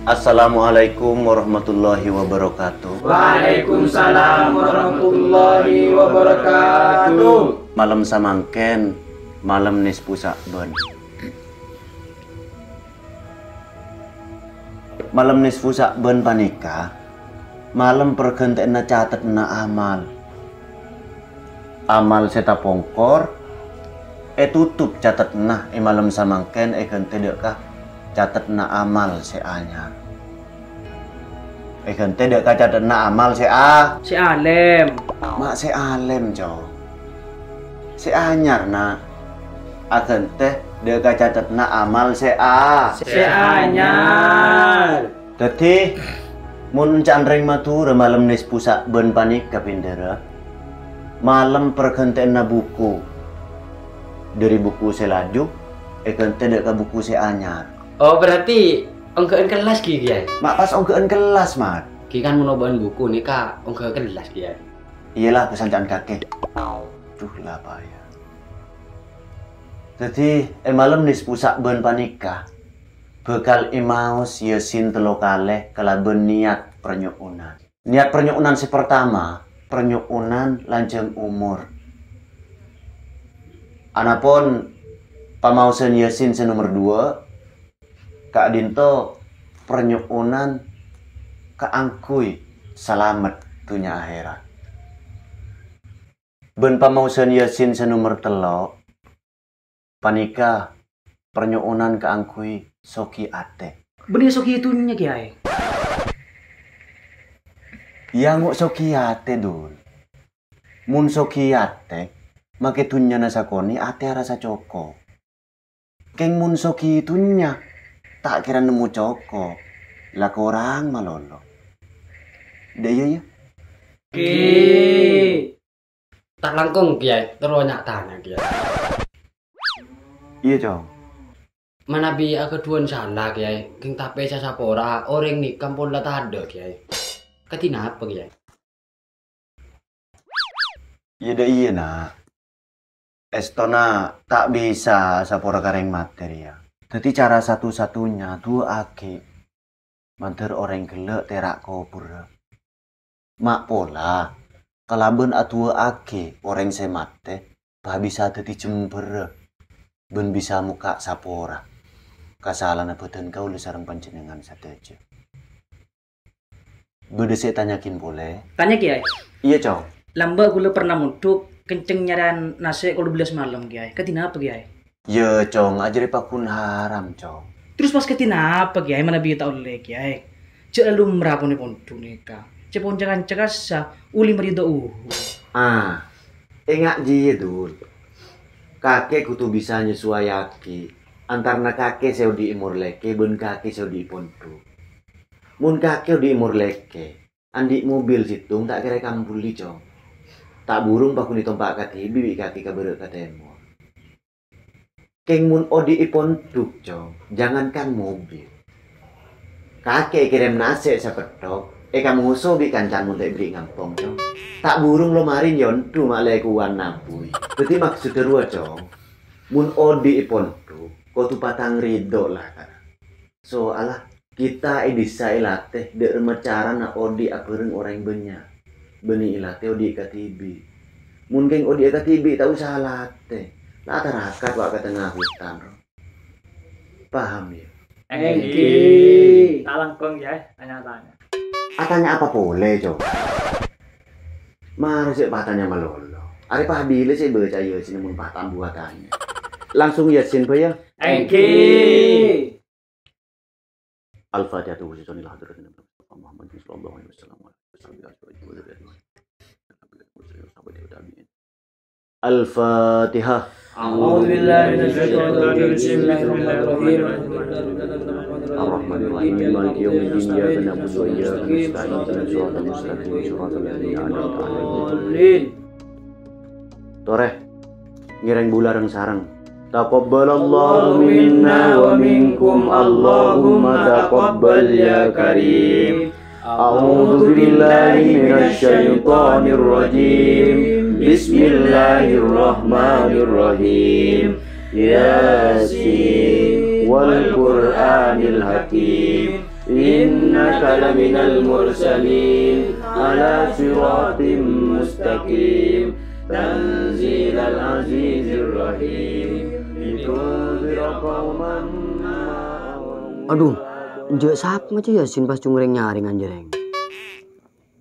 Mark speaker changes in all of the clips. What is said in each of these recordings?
Speaker 1: Assalamualaikum warahmatullahi wabarakatuh.
Speaker 2: Waalaikumsalam warahmatullahi wabarakatuh.
Speaker 1: Malam samangken, malam nispu sakben. Malam nisfu sakben panika, malam pergentena catetna amal. Amal seta pongkor, tutup catetna malam samangken gente dekah catetna amal seanyar. Gente dekah catetna amal
Speaker 2: Si Alem.
Speaker 1: Mak se alem cow. Se anyar nak. Agen teh dekah catetna amal
Speaker 2: Si anyar.
Speaker 1: Dadi mun candring matur malam nispu sakben panika pindera. Malam pergentena buku. Dari buku selaju gente dekah buku se anyar.
Speaker 2: Oh berarti ongkeun kelas ki ya?
Speaker 1: Mak pas ongkeun kelas mat.
Speaker 2: Ki kan menobaan buku nih kak ongkeun kelas ki ya.
Speaker 1: Iyalah pesancan kakek. Duh lah payah. Jadi malam nispu sakben panika bekal imaos yesin telo kaleh kalaben niat pernyuunan. Niat pernyuunan si pertama, pernyuunan lanjeng umur. Anapun pamausan yesin nomor 2 Kak Dinto pernyuunan kaangkui salamet dunia akhirat. Ben pamausan yesin nomor 3 panika pernyuunan kaangkui soki ate.
Speaker 2: Benih soki itunya kiai.
Speaker 1: Yang soki ate dul. Mun soki ate make tunya nasakoni ate rasa coko. Keng mun soki itunya tak kira nemu coko. Lah korang malolo. Daya ya.
Speaker 2: Ki. Tak langkung kiai, terus tanya kiai.
Speaker 1: Iya cong.
Speaker 2: Mana bi keduan salah kiai, king tape sasapora orang nih kampung lah ada kiai. Katina apa kiai?
Speaker 1: Iya dah iya nak. Estona tak bisa sapora kareng materi ya. Jadi cara satu-satunya dua ake manter orang gelek terak kopur. Mak pola kalaben atua ake orang semate bah bisa jadi jember. Ben bisa muka sapora. Kasalan abetan kau le sareng panjenengan sateja. Bede saya tanyakin boleh?
Speaker 2: Tanya kiai.
Speaker 1: Iya cow.
Speaker 2: Lamba gula pernah muduk kenceng nyaran nasi kalau 12 malam kiai. Katina apa kiai?
Speaker 1: Ya cong, ajari pakun haram cong.
Speaker 2: Terus pas katina apa kiai? Mana bi tahu le kiai? Cek lalu merapun pun tunika. Cepon jangan cekasa uli merido
Speaker 1: Enggak ji dul. Kakek kutu bisa nyesuaiaki antarna kakek saya di imur leke ben kakek saya di pontu. Mun kakek di imur leke andi mobil situng tak kira kampuli cong. Tak burung pakun ditompak kati bibi kaki kabere katemo. Keng mun odi ipontu cong, jangankan mobil. Kakek kirim nasi sepetok, kamu sobi kancan mun tak beri ngampong cong. Tak burung lo marin yontu malekuan nabui. Jadi maksud kedua cong, mun odi ipontu, kau tu patang ridho lah kan. So alah kita bisa ilateh dek remacara na odi apereng orang banyak. Beni ilateh odi katibi. Mun keng odi katibi tahu salah teh. Lah terakat wak ke tengah hutan. Paham ya?
Speaker 3: Engki. Talangkong ya, tanya-tanya.
Speaker 1: Tanya apa boleh cok? Mari sih patanya malolo. Ari pahbile sih baca ya sini mun patam buatannya. Langsung yasin ya.
Speaker 3: Engki.
Speaker 1: Al-Fatihah tu bismillah hadratin Muhammad sallallahu alaihi wasallam. Al-Fatihah.
Speaker 3: A'udzu billahi minasyaitonir rajim. Bismillahirrahmanirrahim.
Speaker 1: Ar-Rahmanir-Rahim. Maliki yaumiddin. Iyyaka na'budu wa iyyaka nasta'in. Ihdinas siratal mustaqim. Shiratal ladzina an'amta 'alaihim. Toreh ngireng bulareng sareng. Taqabbalallahu minna wa minkum. Allahumma taqabbal ya karim. A'udzu billahi minasyaitonir rajim. Bismillahirrahmanirrahim. Yasin wal Qur'anil Hakim. إنك لمن المرسلين على صراط مستقيم تنزيل العزيز الرحيم لتنذر قوما
Speaker 2: Aduh, njek sap macam Yasin pas cungureng nyaring anjreng.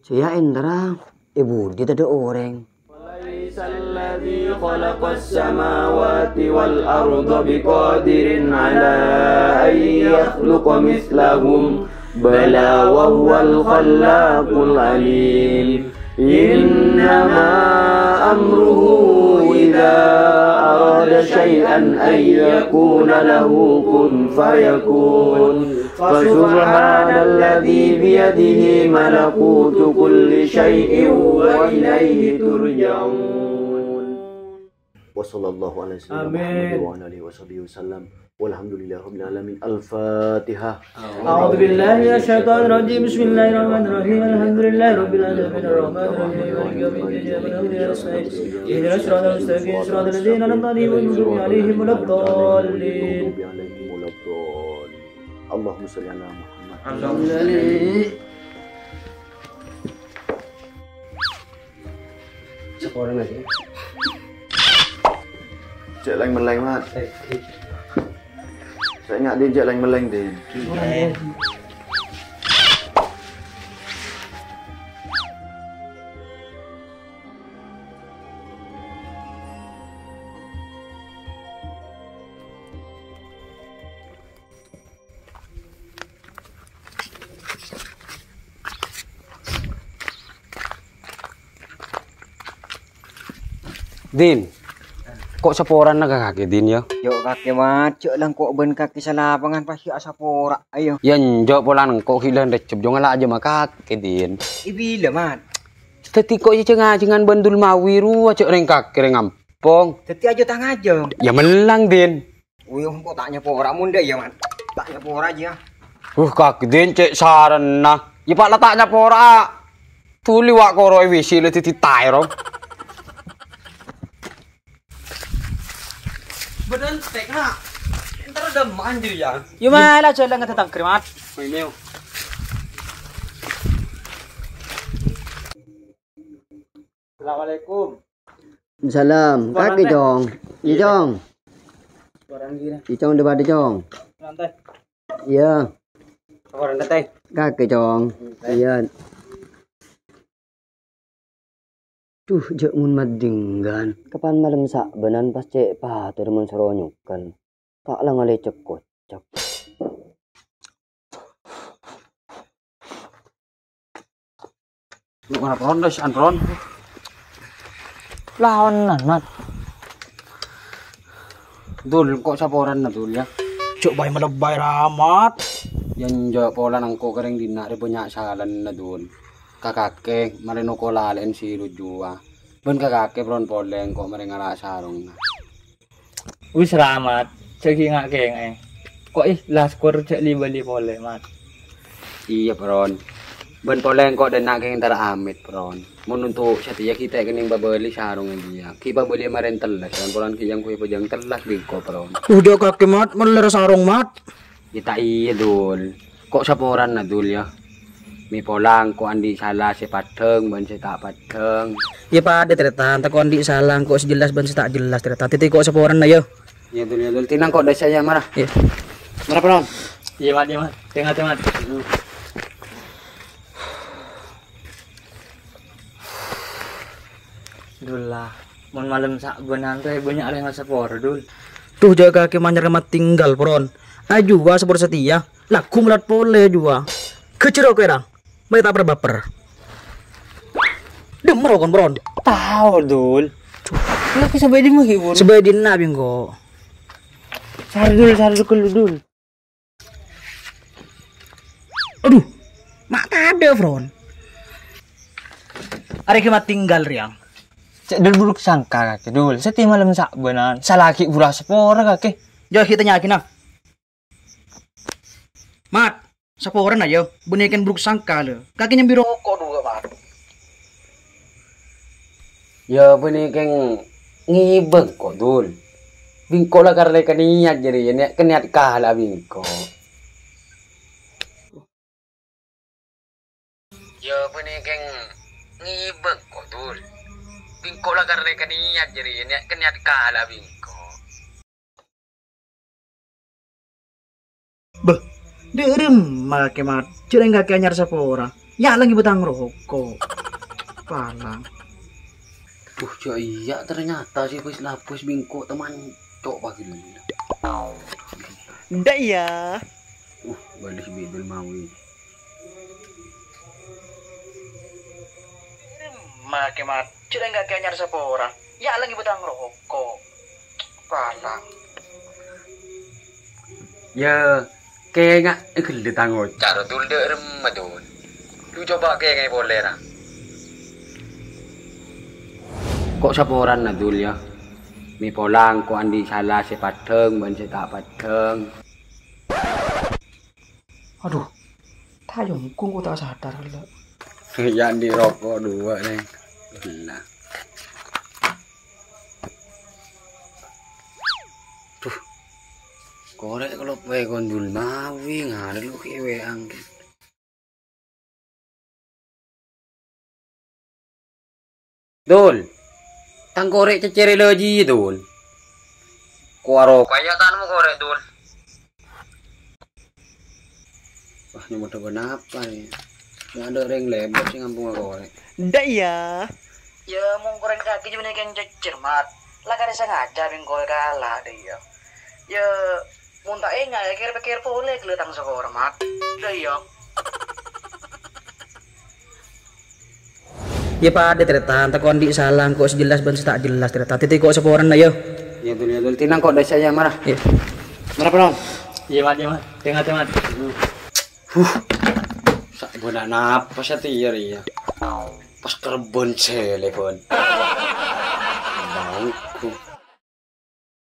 Speaker 2: Saya entara ibu dia ada orang.
Speaker 1: وليس الذي خلق السماوات والأرض بقادر على أن يخلق مثلهم بلى وهو الخلاق العليم إنما أمره إذا أراد شيئا أن يكون له كن فيكون فسبحان الذي بيده ملكوت كل شيء وإليه ترجعون وصلى الله على سيدنا محمد وعلى آله وصحبه وسلم والحمد لله رب العالمين الفاتحة
Speaker 3: أعوذ بالله من الشيطان الرجيم بسم الله الرحمن الرحيم الحمد لله رب العالمين الرحمن الرحيم مالك يوم الدين إياك نعبد وإياك نستعين اهدنا الصراط المستقيم صراط الذين أنعمت عليهم غير المغضوب عليهم ولا الضالين
Speaker 1: اللهم صل على محمد
Speaker 2: Sekolah lagi.
Speaker 1: Cek lain meleng mat. Saya ingat dia cek lain meleng dia.
Speaker 2: Din, kok seporan naga kaki Din ya?
Speaker 4: Yo kaki mat, cek lang kok ben kaki sa lapangan pasti asa pora ayo.
Speaker 2: Yan jok polan kok hilang recep jangan lah aja maka kaki Din.
Speaker 4: Ibila mat.
Speaker 2: Teti kok cenga jangan bandul mawiru aja reng kaki reng ampong.
Speaker 4: Teti aja tang aja.
Speaker 2: Ya melang Din.
Speaker 4: Wih kok tanya pora munda ya mat. Tanya pora aja.
Speaker 2: Kaki Din cek saran nah. Ya pak letaknya pora. Tuli wak koroi wisi le titi tairo.
Speaker 4: Bener tek nak. Entar dem anjir ya.
Speaker 3: Yo malah jalan ke tetang kremat.
Speaker 2: Meo.
Speaker 3: Assalamualaikum.
Speaker 2: Salam, kaki jong. Iya jong.
Speaker 3: Orang gini.
Speaker 2: Iya jong depan jong.
Speaker 3: Lantai.
Speaker 2: Iya.
Speaker 3: Orang lantai.
Speaker 2: Kaki jong. Iya. Tuh, jek mun madinggan. Kapan malam sak benan pas cek patur mun seronyukan. Tak lah ngalecek kocak. Lu mana pron des anron?
Speaker 3: Lawan mat.
Speaker 2: Dul kok saporan na dul ya.
Speaker 3: Cuk bay malabay ramat.
Speaker 2: Yan jo pola nang ko kering dina re banyak salan na dul. Kakake marino ko lalen si rujua. Ben kakake pron poleng kok marengala sarong na.
Speaker 3: Wis ramat. Cek ngak keng Kok las kur cek libali boleh mat.
Speaker 2: Iya pron. Ben poleng kok dan nak keng tara amit pron. Mun untuk setia kita kening babeli sarong dia. Ki babeli maren telas dan polan ki yang kuy pajang telas di ko pron.
Speaker 3: Udah kaki mat, meler sarung mat.
Speaker 2: Kita iya dul. Kok saporan na dul ya. Mi polang kok andi salah si pateng ben si tak pateng.
Speaker 3: Ya pada ternyata tak andi salah kok sejelas ban tak jelas ternyata titik kok seporan na yo.
Speaker 2: Ya dul tinang kok desa saya marah.
Speaker 3: Ya.
Speaker 2: Marah pron.
Speaker 3: Iya mat. Tengah. Dul lah. Mun malam sak benan teh banyak yang sepor dul. Tuh jaga kaki manjar mat tinggal pron. Aju gua sepor setia. Laku melat pole jua. Kecero kerang. Mereka tak baper. Demer kon pron.
Speaker 4: Tahu dul. Laki sampai di mah hibur.
Speaker 3: Sebagai dina bingko.
Speaker 4: Sari dulu dul.
Speaker 3: Aduh. Mak ada pron. Are kemat tinggal riang.
Speaker 4: Cek dul buruk sangka kaki dul. Setiap malam sak benan. Salaki burah sepora kaki.
Speaker 3: Jauh kita nyakin ah. Mat. Saporan aja, bunyikan buruk sangka le. Kakinya biru rokok dulu mat.
Speaker 2: Ya benih keng ngibeng kok dul. Bingko lah karena keniat jadi ya keniat kalah bingko. ini keng ngibek kok dul. Bingko lah karena keniat jadi niat keniat kalah bingko.
Speaker 3: Beh, derem make mat. Cure enggak anyar sapora. Ya lagi betang rokok. Palang.
Speaker 2: Cok iya ternyata sih wis lapis bingko teman cok pagi dulu.
Speaker 3: Ndak ya.
Speaker 2: Balis bidul mawi.
Speaker 3: Make mat. Cure enggak anyar sapora. Ya lagi betang rokok. Palang.
Speaker 2: Ya kayak nggak gede tango. Cara dul derem madun. Lu coba kayak boleh lah. Kok saporan na dul ya? Mi polang ko andi salah si padeng ban si tak padeng.
Speaker 3: Aduh. Tayungku kok tak sadar lho.
Speaker 2: Ya di rokok dua nih. Gila. Tuh. Korek kalau pe kondul mawi ngare lu kewe angke. Dul. Tang korek cecere loji dul. Kuaro kaya tanmu korek dul. Wah nyemot apa nih? Nggak ada ring lebot sih ngampung korek.
Speaker 3: Ndak ya. Ya mau goreng kaki cuma yang cecer mat. Lah kan sengaja bingko kalah deh ya. Ya muntah enggak ya kira-kira boleh kelihatan sekolah mat. Deh ya. Ya Pak, ada ternyata takon di salah kok sejelas ban tak jelas ternyata titik kok seporan ayo.
Speaker 2: Ya dul tinang kok desa saya marah.
Speaker 3: Ya.
Speaker 2: Marah pelon.
Speaker 4: Iya mat. Tengah.
Speaker 2: Sak bona napas ya tiar ya. Pas kerbon telepon. Bangku.